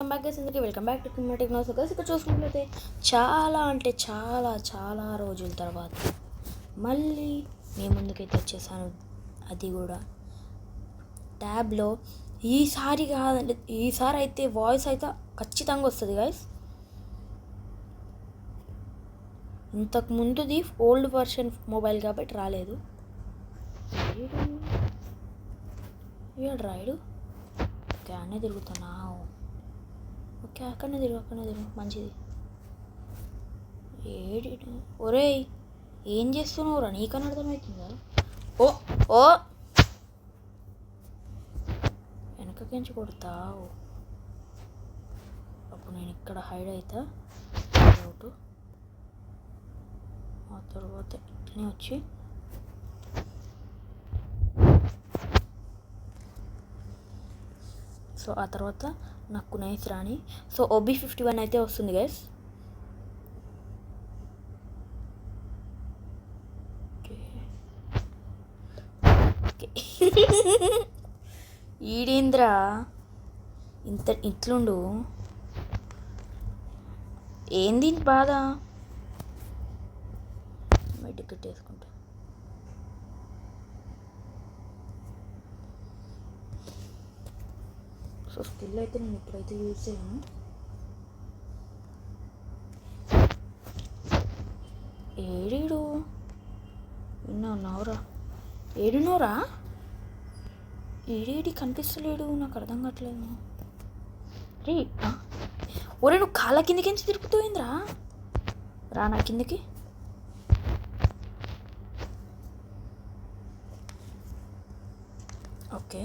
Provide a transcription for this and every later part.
Welcome back guys, అందరికీ welcome back to Kimma technology. Guys ఇక్కడ చూసుకున్నట్లయితే చాలా అంటే చాలా రోజుల తర్వాత మళ్ళీ మీ ముందుకైతే వచ్చేసాను. అది కూడా ట్యాబ్లో. ఈసారి కాదండి, ఈసారి అయితే వాయిస్ అయితే ఖచ్చితంగా వస్తుంది గైస్. ఇంతకు ముందుది ఓల్డ్ వర్షన్ మొబైల్ కాబట్టి రాలేదు. రాయుడు ఓకే, అన్నీ తిరుగుతున్నావు. ఓకే, అక్కడనే తిరుగు మంచిది. ఏడి ఒరేయ్, ఏం చేస్తున్నావురా? నీకన్నా అర్థమవుతుందా? ఓ ఓ వెనకకించి కొడతావు. అప్పుడు నేను ఇక్కడ హైడ్ అవుతా. అవుట్. ఆ తర్వాత ఇట్లనే వచ్చి సో ఆ తర్వాత నాకు నైస్ రాని. సో OB51 అయితే వస్తుంది గైస్. ఈడేంద్రా ఇట్లుండు? ఏంది బాధ? టికెట్ వేసుకుంటా. సో స్కిల్ అయితే నేను ఇప్పుడైతే యూజ్ చేయను. ఏడీడు ఉన్నావురా? ఏడునోరా? ఏడేడి కనిపిస్తలేడు, నాకు అర్థం కావట్లేదు. రే ఒరే, నువ్వు కాళ్ళ కిందకించి తిరుగుతుందిరా. రా నా కిందకి. ఓకే,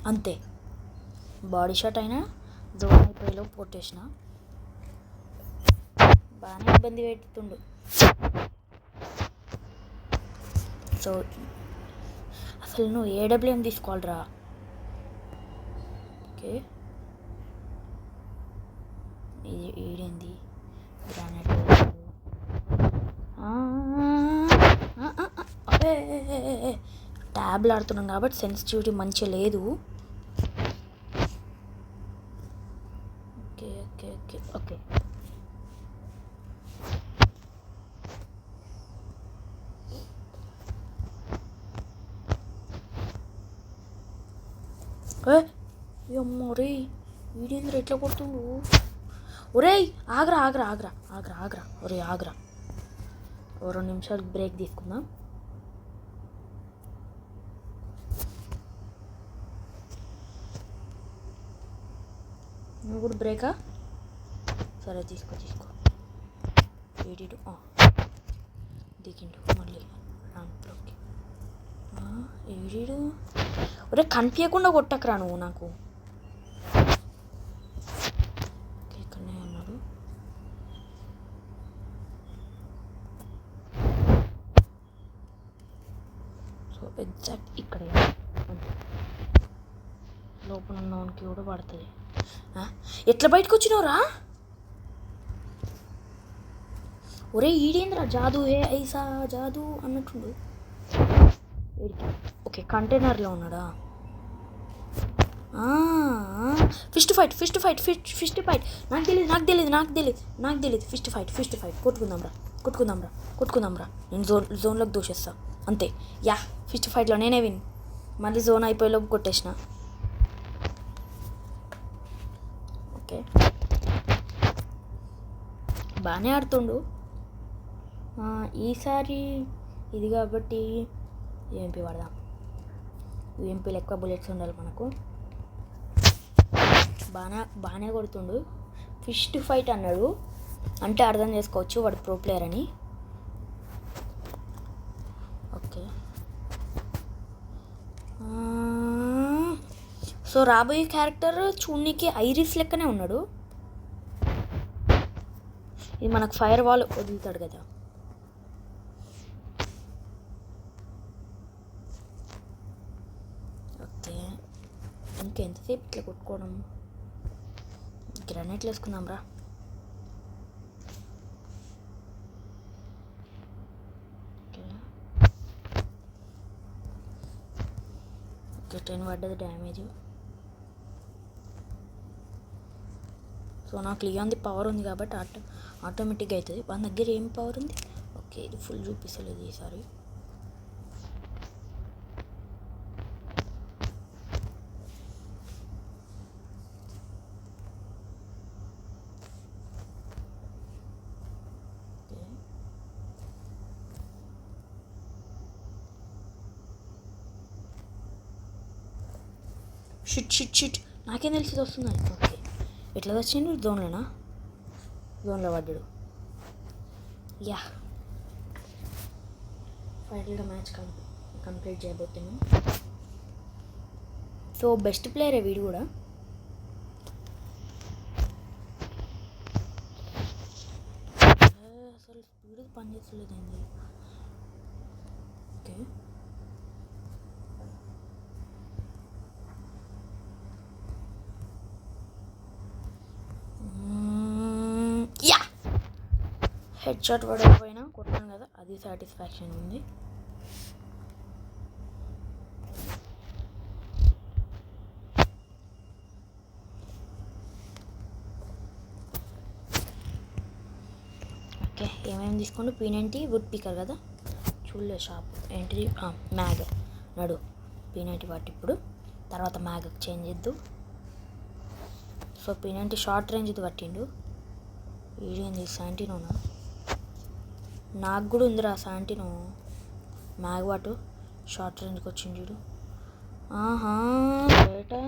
అంతే. బాడీ షాట్ అయినా జోన్ అయిపోయేలో కొట్టేసిన. బాగానే ఇబ్బంది పెడుతుండు. సో అసలు నువ్వు AWM తీసుకోవాలిరా. ఓకే, ఇది ఏడేంది? గ్రానైట్. అదే ట్యాబ్లు ఆడుతున్నాం కాబట్టి సెన్సిటివిటీ మంచిగా లేదు. ఓకే ఓకే ఓకే ఓకే అమ్మో రే, వీడేంద్ర ఎట్లా కొడుతుండు? ఒరేయ్ ఆగ్రా ఆగ్రా ఆగ్రా ఆగ్రా ఆగ్రా ఒరే ఆగ్రా. ఓ 2 నిమిషాలు బ్రేక్ తీసుకుందాం. నువ్వు కూడా బ్రేకా? సరే తీసుకో. ఏడీడు దిగిండు మళ్ళీ దాంట్లోకి. ఏడీడు ఒరే, కనిపించకుండా కొట్టకరా నువ్వు నాకు. ఇక్కడనే ఉన్నాడు. సో ఎగ్జాక్ట్ ఇక్కడే లోపల ఉన్నవానికి కూడా పడుతుంది. ఎట్లా బయటకు వచ్చినావురా? ఒరే ఈడేంద్రా జాదు, ఐసా జాదు అన్నట్టుండు. ఓకే, కంటైనర్లో ఉన్నాడా? Fist fight. నాకు తెలియదు. ఫిస్ట్ ఫైట్ కొట్టుకుందాంరా. నేను జోన్లోకి దూషేస్తా అంతే. యా, ఫిస్ట్ ఫైట్లో నేనే విన్. మళ్ళీ జోన్ అయిపోయేలోపు కొట్టేసిన. ఓకే, బాగానే ఆడుతుండు. ఈసారి ఇది కాబట్టి UMP వాడదాం. UMPలో ఎక్కువ బుల్లెట్స్ ఉండాలి మనకు. బాగానే కొడుతుండు. ఫిస్ట్ ఫైట్ అన్నాడు అంటే అర్థం చేసుకోవచ్చు వాడు ప్రో ప్లేయర్ అని. ఓకే, సో రాబోయే క్యారెక్టర్ చూడనీకి ఐరిస్ లెక్కనే ఉన్నాడు. ఇది మనకు ఫైర్ వాల్ వదులుతాడు కదా. ఓకే, ఇంకెంతసేపు ఇట్లా కొట్టుకోవడం? గ్రానైట్లు వేసుకుందాం రా. ఓకే 10 పడ్డది డ్యామేజ్. సో నాకు లియాన్ది పవర్ ఉంది కాబట్టి ఆటోమేటిక్గా అవుతుంది. మన దగ్గర ఏం పవర్ ఉంది? ఓకే ఇది ఫుల్ చూపిస్తలేదు ఈసారి. షిట్ నాకేం తెలిసి వస్తుందని. ఓకే ఎట్లా వచ్చిండు? జోన్లోనా? జోన్లో పడ్డాడు. యా ఫైనల్గా మ్యాచ్ కంప్లీట్ చేయబోతున్నాం. సో బెస్ట్ ప్లేయరే వీడు కూడా. అసలు స్పీడ్ పనిచేస్తలేదండి. ఓకే యా హెడ్ షాట్ పడకపోయినా కొట్టాను కదా, అది సాటిస్ఫాక్షన్ ఉంది. ఓకే ఏమేమి తీసుకోండి? P90 వుడ్ పీకర్ కదా, చూడలే షాప్ ఏంటిది? మ్యాగ్ నడు. P90 వాటి ఇప్పుడు తర్వాత మ్యాగ్ చేంజ్ చేద్దు. సో P90 షార్ట్ రేంజ్ది పట్టిండు. ఏంది శాంటినోనా? నాకు కూడా ఉందిరా శాంటినో. మ్యాగ్ వాటు షార్ట్ రేంజ్కి వచ్చింది చూడు. ఆహా బేటా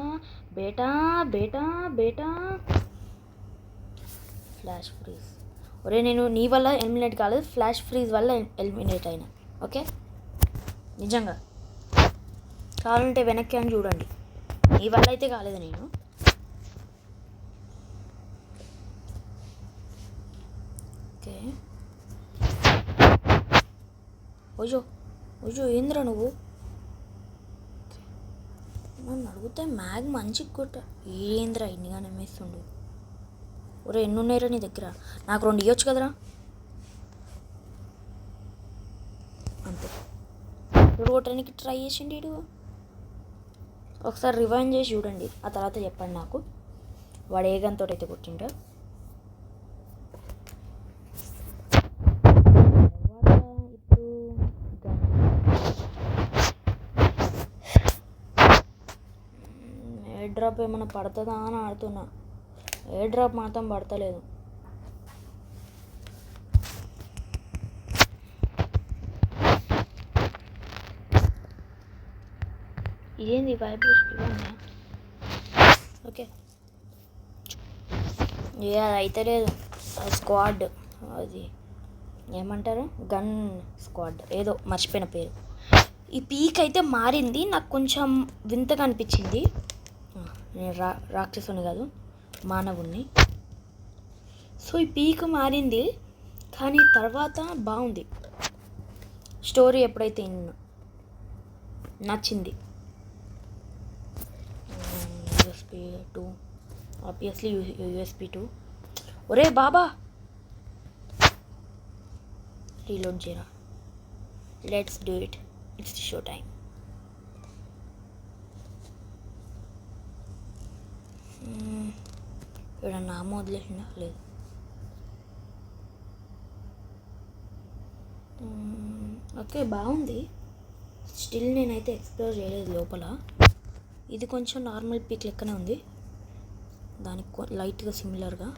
బేటా బేటా బేటా ఫ్లాష్ ఫ్రీజ్. ఒరే నేను నీ వల్ల ఎలిమినేట్ కాలేదు, ఫ్లాష్ ఫ్రీజ్ వల్ల ఎలిమినేట్ అయినా. ఓకే నిజంగా కావాలంటే వెనక్కి అని చూడండి. నీ వల్ల అయితే కాలేదు నేను. ఓకే ఓజో ఓజో ఏంద్రా నువ్వు? నన్ను అడిగితే మ్యాగ్ మంచిగా కొట్ట. ఏంద్రా ఇన్నిగా నమ్మేస్తుండు? ఒరే ఎన్ని ఉన్నాయిరా నీ దగ్గర? నాకు 2 ఇవ్వచ్చు కదరా. అంతే ఇప్పుడు కొట్టడానికి ట్రై చేసిండు వీడు. ఒకసారి రివైండ్ చేసి చూడండి, ఆ తర్వాత చెప్పండి నాకు వాడు ఏ గన్తో అయితే కొట్టిండో. ఎయిర్ డ్రాప్ ఏమైనా పడుతుందా అని ఆడుతున్నా. ఎయిర్ డ్రాప్ మాత్రం పడతలేదు. ఇదేంది వైబ్రేషన్ ఇవ్వండి. ఓకే ఏ అది అయితే లేదు. స్క్వాడ్ అది ఏమంటారు? గన్ స్క్వాడ్ ఏదో మర్చిపోయిన పేరు. ఈ పీక్ అయితే మారింది, నాకు కొంచెం వింతగా అనిపించింది. నేను రాక్షసుని కాదు మానవుణ్ణి. సో ఈ పీక్ మారింది కానీ తర్వాత బాగుంది. స్టోరీ ఎప్పుడైతే నచ్చింది. USB 2 obviously USB 2. ఒరే బాబా రీలోడ్ చేయరా. Let's do it. It's show time. ఇక్కడ నామ వదిలేసిందా? లేదు. ఓకే బాగుంది. స్టిల్ నేనైతే ఎక్స్ప్లోర్ చేయలేదు లోపల. ఇది కొంచెం నార్మల్ పీక్ లెక్కనే ఉంది, దానికి లైట్గా సిమిలర్గా.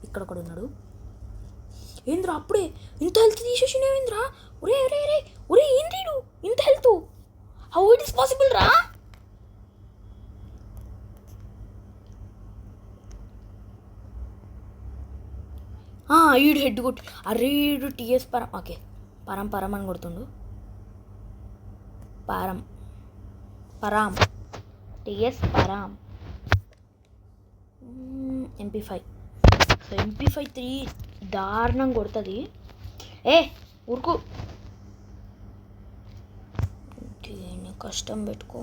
ఇక్కడ కూడా ఉన్నాడు. ఏంద్రా అప్పుడే ఇంత హెల్త్ తీసేసినేంద్రా? ఒరే ఒరే ఒరే ఒరే ఏంటి ఇంత health? How it is possible రా? ఈడు హెడ్ కొట్టు. అరే ఈడు TS పరం. ఓకే పరం అని కొడుతుండు. పరాం TS పరాం. MP5. సో MP5 3 దారుణంగా కొడుతుంది. ఉరుకు కష్టం పెట్టుకో.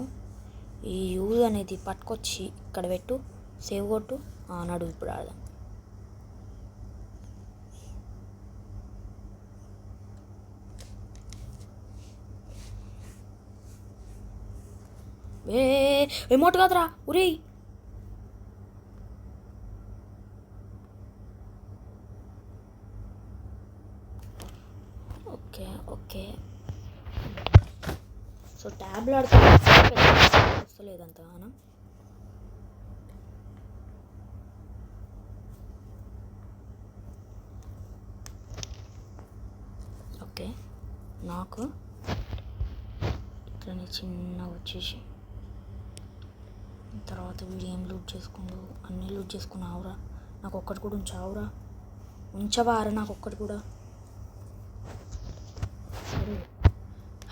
ఈ యూజ్ అనేది పట్టుకొచ్చి ఇక్కడ పెట్టు, సేవ్ కొట్టు. నడు ఇప్పుడు ఆడదాం. ఏ ఎమోట్ కాదురా ఉరే. Okay okay. సో ట్యాబ్లో వస్తలేదంత మనం. ఓకే నాకు ఇట్లనే చిన్నగా వచ్చేసి తర్వాత వీడియో ఏం లూట్ చేసుకుండు, అన్నీ లూట్ చేసుకున్నావురా. నాకు ఒక్కటి కూడా ఉంచావురా, ఉంచవారా నాకు ఒక్కటి కూడా. సరే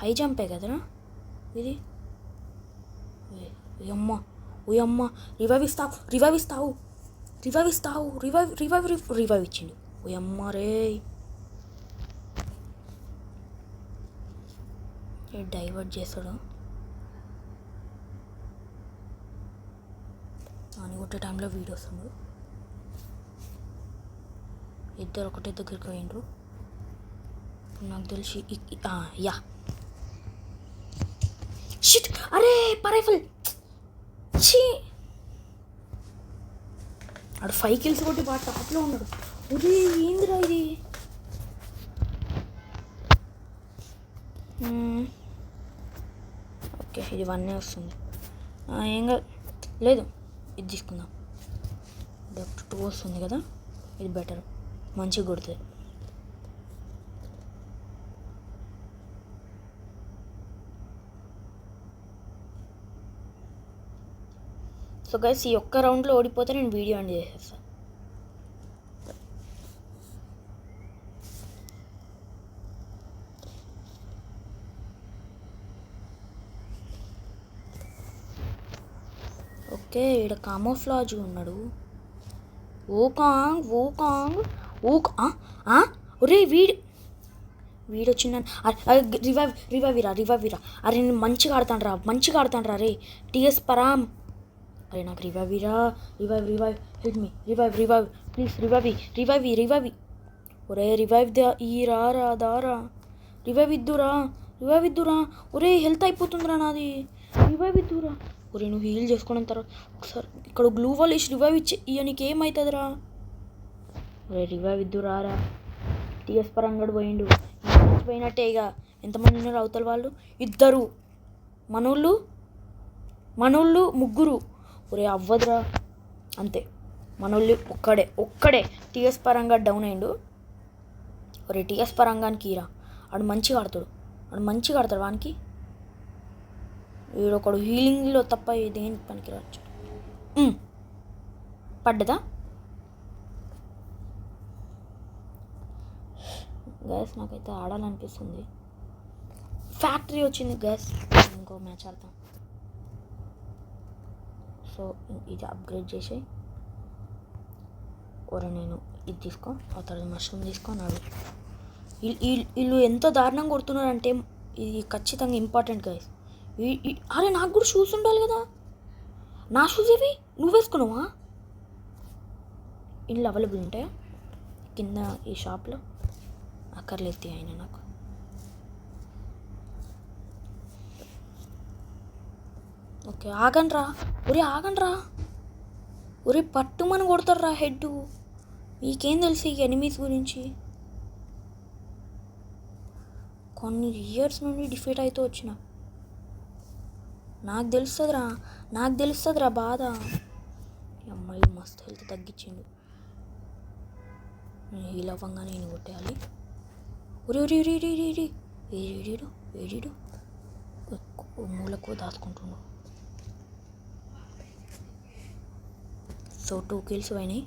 హై జంపే కదరా ఇది. అమ్మ ఓయమ్మ, రివైవ్ ఇస్తావు రివైవ్ ఇస్తావు రివైవ్ ఇస్తావు రివైవ్ రివైవ్ రివైవ్ ఇచ్చిండు. ఓయమ్మ రే. డైవర్ట్ చేస్తాడు అని కొట్టే టైంలో వీడియో వస్తుంది. ఇద్దరు ఒకటే దగ్గరికి పోయిండ్రు. ఇప్పుడు నాకు తెలిసి యా షిట్. అరే పరైఫుల్ ఛీ. ఆడు 5 kills కొట్టి బాగా టాప్లో ఉన్నాడు. ఒరే ఏందిరా ఇది. ఓకే ఇది 1 వస్తుంది. ఏం లేదు ఇది తీసుకుందాం. డెప్త్ 2 వస్తుంది కదా, ఇది బెటర్, మంచిగా కొడుతుంది. సో గైస్ ఈ ఒక్క రౌండ్లో ఓడిపోతే నేను వీడియో ఎండ్ చేసేస్తాను. ఓకే ఇక్కడ కామోఫ్లాజ్ ఉన్నాడు. ఓకాంగ్ ఓకాంగ్ ఒరే వీడు వచ్చిందని. రివైవ్ ఇరా. అరే నేను మంచిగా ఆడతాను రా రే. టీఎస్ పరామ్. అరే నాకు revive help me revive please. Revive ఒరే రివైవ్ ఈ దారా. రివైవ్ ఇద్దురా. ఒరే హెల్త్ అయిపోతుందిరా నాది. రివైవ్ ఇద్దురా. ఒరే నువ్వు హీల్ చేసుకోవడం తర్వాత ఒకసారి ఇక్కడ గ్లూ వాల్ వేసి రివైవ్ ఇచ్చి ఇక నీకేమవుతుందిరా. ఒరే రివైవ్ ఇద్దురా. టీఎస్ పరంగడు పోయిండు. పోయినట్టే ఇక ఎంతమంది ఉన్నారు అవతల వాళ్ళు? 2 మనోళ్ళు 3. ఒరే అవ్వదురా. అంతే మనోళ్ళు ఒక్కడే టీఎస్ పరంగా డౌన్ అయిండు. ఒరే టీఎస్ పరంగానికి రా. ఆడు మంచిగా ఆడతాడు వానికి. వీడొకడు హీలింగ్లో తప్ప దేనికి పనికిరావచ్చు. పడ్డదా గ్యాస్? నాకైతే ఆడాలనిపిస్తుంది. ఫ్యాక్టరీ వచ్చింది గ్యాస్. ఇంకో మ్యాచ్ ఆడతాం. సో ఇది అప్గ్రేడ్ చేసి ఒరే నేను ఇది తీసుకో, ఆ తర్వాత మష్రూమ్ తీసుకొని వీళ్ళు ఎంతో దారుణంగా కొడుతున్నారంటే ఇది ఖచ్చితంగా ఇంపార్టెంట్ గైస్. అరే నాకు కూడా షూస్ ఉండాలి కదా. నా షూస్ ఏవి నువ్వు వేసుకున్నావా? ఇంట్లో అవైలబుల్ ఉంటాయా కింద ఈ షాప్లో? అక్కర్లేదు అయినా నాకు. ఓకే ఆగండ్రా. ఒరే పట్టుమని కొడతారా హెడ్. మీకేం తెలుసు ఈ ఎనిమీస్ గురించి? కొన్ని ఇయర్స్ నుండి డిఫీట్ అవుతూ వచ్చిన. నాకు తెలుస్తుందిరా బాధ. అమ్మాయి మస్తు హెల్త్ తగ్గించిండు. నేను హీల్ అవ్వంగానే నేను కొట్టేయాలి. ఏడీడు మూలకు దాచుకుంటున్నాడు. సో 2 kills అయినాయి.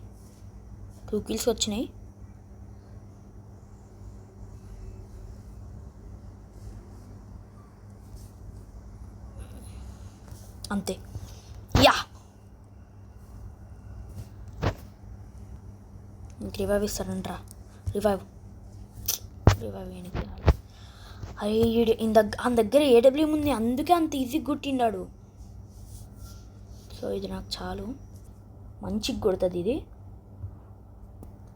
2 kills వచ్చినాయి. అంతే. యా ఇంక రివైవ్ ఇస్తాడంట్రా. రివైవ్ అరే ఆయన దగ్గర ఏడబ్ల్యూఎం ఉంది, అందుకే అంత ఈజీగా కొట్టిండాడు. సో ఇది నాకు చాలు, మంచిగా కొడుతుంది ఇది.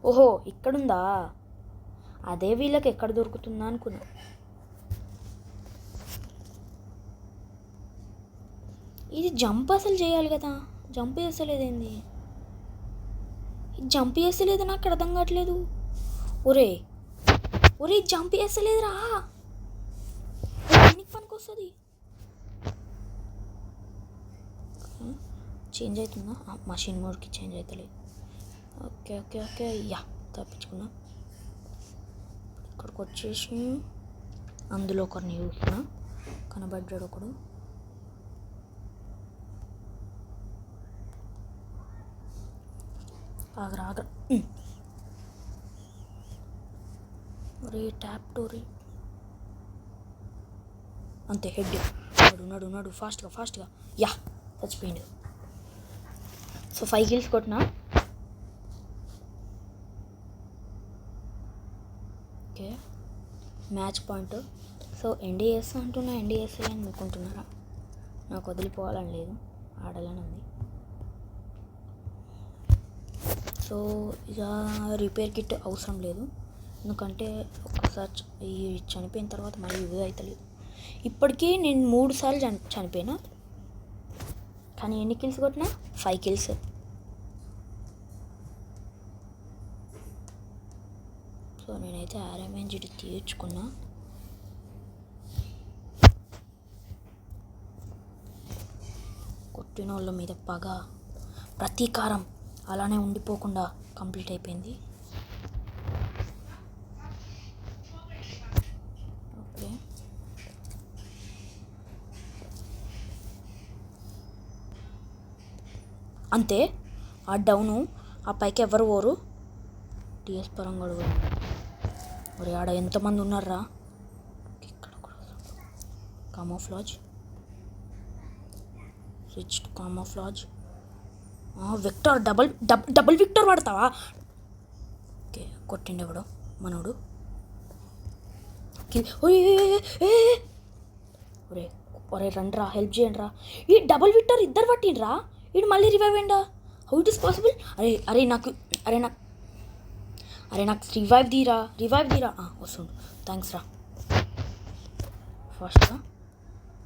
ఓహో ఇక్కడుందా? అదే వీళ్ళకి ఎక్కడ దొరుకుతుందా అనుకున్నా. ఇది జంప్ అసలు చేయాలి కదా, జంప్ చేస్తలేదేంది, జంప్ చేస్తలేదు, నాకు అర్థం కావట్లేదు. ఒరే ఒరే జంప్ చేస్తలేదురా, నీకు పనికి వస్తుంది. చేంజ్ అవుతుందా? మషిన్ మోడ్కి చేంజ్ అవుతలేదు. ఓకే ఓకే ఓకే, యా తప్పించుకున్నా. ఇక్కడికి వచ్చేసి అందులో ఒకరిని చూస్తున్నా, కనబడ్డాడు ఒకడు. ఆగరా ఆగరా, రే ట్యాప్ టు రే, అంతే హెడ్. నడు నడు నడు ఫాస్ట్గా ఫాస్ట్గా, యా చచ్చిపోయింది. సో 5 kills కొట్టినా. Okay match point. So NDS అంటున్నా, ఎన్డీఎస్ అని అనుకుంటున్నారా? నాకు వదిలిపోవాలని లేదు, ఆడాలని ఉంది. సో ఇక రిపేర్ కిట్ అవసరం లేదు, ఎందుకంటే ఒక్కసారి ఈ చనిపోయిన తర్వాత మళ్ళీ యూజ్ అవుతలేదు. ఇప్పటికీ నేను 3 సార్లు చనిపోయినా, కానీ ఎన్ని కిల్స్ కొట్టినా? 5 kills. సో నేనైతే ఆర్ఎంఎన్జిడి తీర్చుకున్నా. కొట్టిన వాళ్ళ మీద పగ, ప్రతీకారం అలానే ఉండిపోకుండా కంప్లీట్ అయిపోయింది. ఓకే అంతే, ఆ డౌను, ఆ పైకి ఎవరు పోరు. టీఎస్ పరంగా మరి ఆడ ఎంతమంది ఉన్నారా? ఇక్కడ camouflage, switch to camouflage. Victor, double Victor వాడతావా? ఓకే కొట్టిండే ఎవడో మనోడు. ఒరే ఒరే రండిరా, హెల్ప్ చేయండి రా. ఈ డబుల్ విక్టర్ ఇద్దరు పట్టిండ్రా, వీడు మళ్ళీ రివైవ్ అయిందా? How it is possible? అరే నాకు రివైవ్ తీరా వస్తుండు. థ్యాంక్స్ రా. ఫాస్ట్గా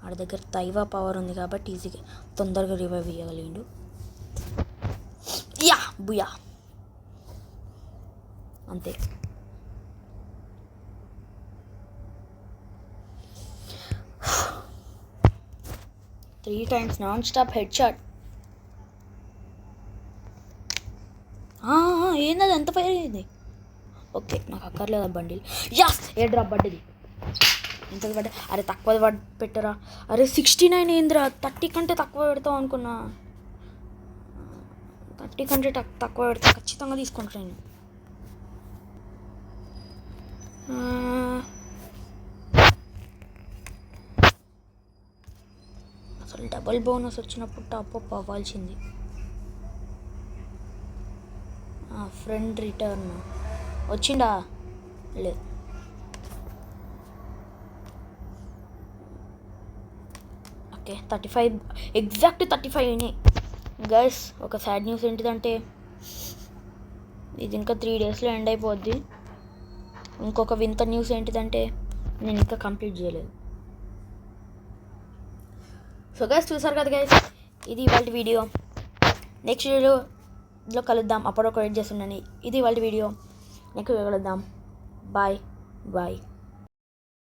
ఆడ దగ్గర దైవ పవర్ ఉంది కాబట్టి ఈజీగా తొందరగా రివైవ్ ఇవ్వగలిగిండు. యా బుయా, అంతే. Three times non stop head shot. ఏంది ఎంత ఫైర్ అయింది? ఓకే నాకు అక్కర్లేదు ఆ బండిల్. యాస్ ఏడ్రా బడ్డది, ఎంత పడ్డా? అరే తక్కువ పెట్టరా. అరే 69 ఏందిరా, 30 కంటే తక్కువ పెడతావు అనుకున్నా. 30 కంటే తక్కువ పెడతా, ఖచ్చితంగా తీసుకుంటాను నేను. అసలు డబుల్ బోనస్ వచ్చినప్పుడు టాప్అప్ అవ్వాల్సింది. ఫ్రెండ్ రిటర్న్ వచ్చిందా? లేదు. ఓకే 35, ఎగ్జాక్ట్ 35 అయినాయి. గైస్ ఒక సాడ్ న్యూస్ ఏంటిదంటే ఇది ఇంకా 3 daysలో ఎండ్ అయిపోద్ది. ఇంకొక వింత న్యూస్ ఏంటిదంటే నేను ఇంకా కంప్లీట్ చేయలేదు. సో గైస్ చూసారు కదా గైస్, ఇది ఇవాళ వీడియో. నెక్స్ట్ వీడియోలో కలుద్దాం, అప్పుడు ఒక వెయిట్ చేస్తుండని. ఇది ఇవాళ వీడియో, నెక్స్ట్ వీడియో కలుద్దాం. Bye bye.